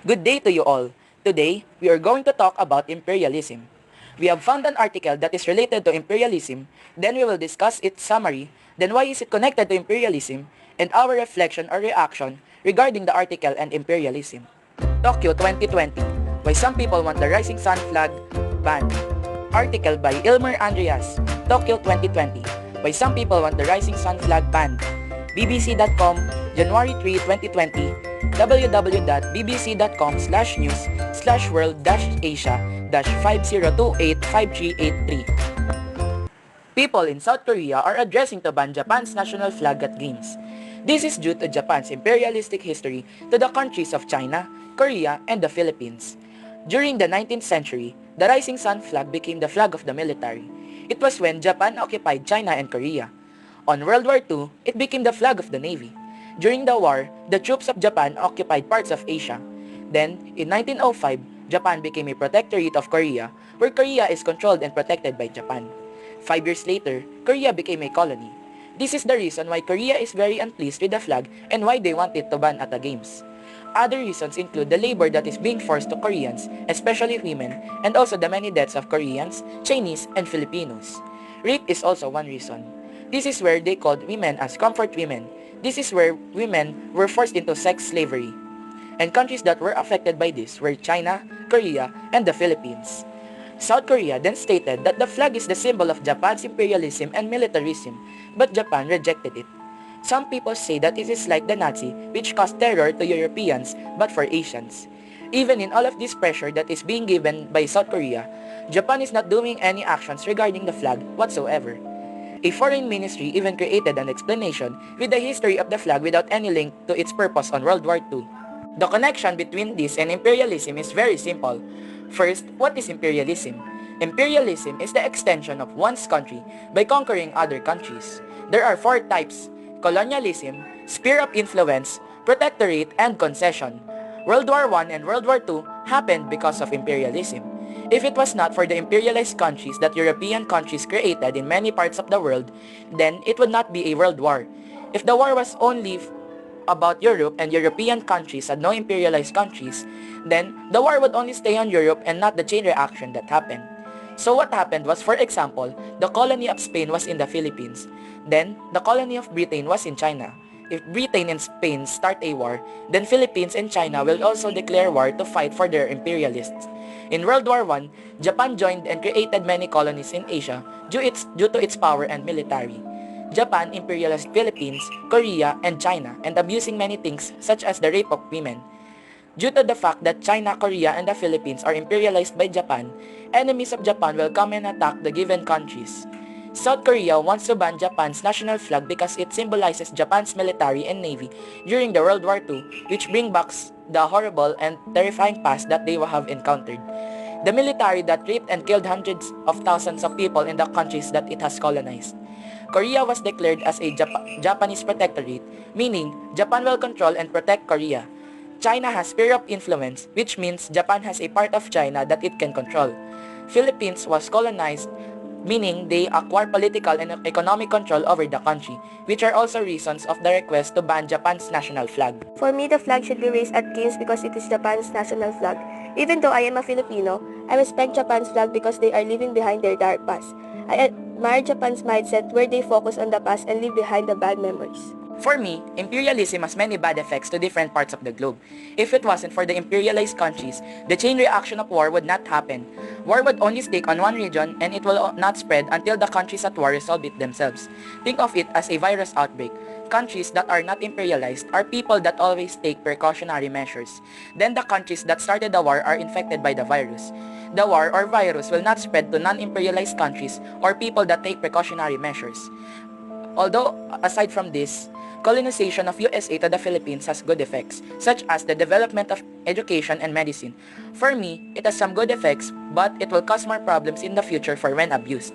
Good day to you all. Today, we are going to talk about imperialism. We have found an article that is related to imperialism, then we will discuss its summary, then why is it connected to imperialism, and our reflection or reaction regarding the article and imperialism. Tokyo 2020, Why Some People Want the Rising Sun Flag Banned. Article by Ilmer Andreas, Tokyo 2020, Why Some People Want the Rising Sun Flag Banned. BBC.com, January 3, 2020, www.bbc.com/news/world-asia-50285383. People in South Korea are addressing to ban Japan's national flag at games. This is due to Japan's imperialistic history to the countries of China, Korea, and the Philippines. During the 19th century, the rising sun flag became the flag of the military. It was when Japan occupied China and Korea. On World War II, it became the flag of the Navy. During the war, the troops of Japan occupied parts of Asia. Then, in 1905, Japan became a protectorate of Korea, where Korea is controlled and protected by Japan. 5 years later, Korea became a colony. This is the reason why Korea is very unpleased with the flag and why they want it to ban at the games. Other reasons include the labor that is being forced to Koreans, especially women, and also the many deaths of Koreans, Chinese, and Filipinos. Rape is also one reason. This is where they called women as comfort women. This is where women were forced into sex slavery. And countries that were affected by this were China, Korea, and the Philippines. South Korea then stated that the flag is the symbol of Japan's imperialism and militarism, but Japan rejected it. Some people say that it is like the Nazi, which caused terror to Europeans, but for Asians. Even in all of this pressure that is being given by South Korea, Japan is not doing any actions regarding the flag whatsoever. A foreign ministry even created an explanation with the history of the flag without any link to its purpose on World War II. The connection between this and imperialism is very simple. First, what is imperialism? Imperialism is the extension of one's country by conquering other countries. There are 4 types: colonialism, sphere of influence, protectorate, and concession. World War I and World War II happened because of imperialism. If it was not for the imperialized countries that European countries created in many parts of the world, then it would not be a world war. If the war was only about Europe and European countries and no imperialized countries, then the war would only stay on Europe and not the chain reaction that happened. So what happened was, for example, the colony of Spain was in the Philippines. Then, the colony of Britain was in China. If Britain and Spain start a war, then Philippines and China will also declare war to fight for their imperialists. In World War I, Japan joined and created many colonies in Asia due to its power and military. Japan imperialized Philippines, Korea, and China, and abusing many things such as the rape of women. Due to the fact that China, Korea, and the Philippines are imperialized by Japan, enemies of Japan will come and attack the given countries. South Korea wants to ban Japan's national flag because it symbolizes Japan's military and navy during the World War II, which bring back the horrible and terrifying past that they have encountered. The military that raped and killed hundreds of thousands of people in the countries that it has colonized. Korea was declared as a Japanese protectorate, meaning Japan will control and protect Korea. China has sphere of influence, which means Japan has a part of China that it can control. Philippines was colonized, meaning they acquire political and economic control over the country, which are also reasons of the request to ban Japan's national flag. For me, the flag should be raised at games because it is Japan's national flag. Even though I am a Filipino, I respect Japan's flag because they are leaving behind their dark past. I admire Japan's mindset where they focus on the past and leave behind the bad memories. For me, imperialism has many bad effects to different parts of the globe. If it wasn't for the imperialized countries, the chain reaction of war would not happen. War would only stick on one region and it will not spread until the countries at war resolve it themselves. Think of it as a virus outbreak. Countries that are not imperialized are people that always take precautionary measures. Then the countries that started the war are infected by the virus. The war or virus will not spread to non-imperialized countries or people that take precautionary measures. Although, aside from this, colonization of USA to the Philippines has good effects, such as the development of education and medicine. For me, it has some good effects, but it will cause more problems in the future for when abused.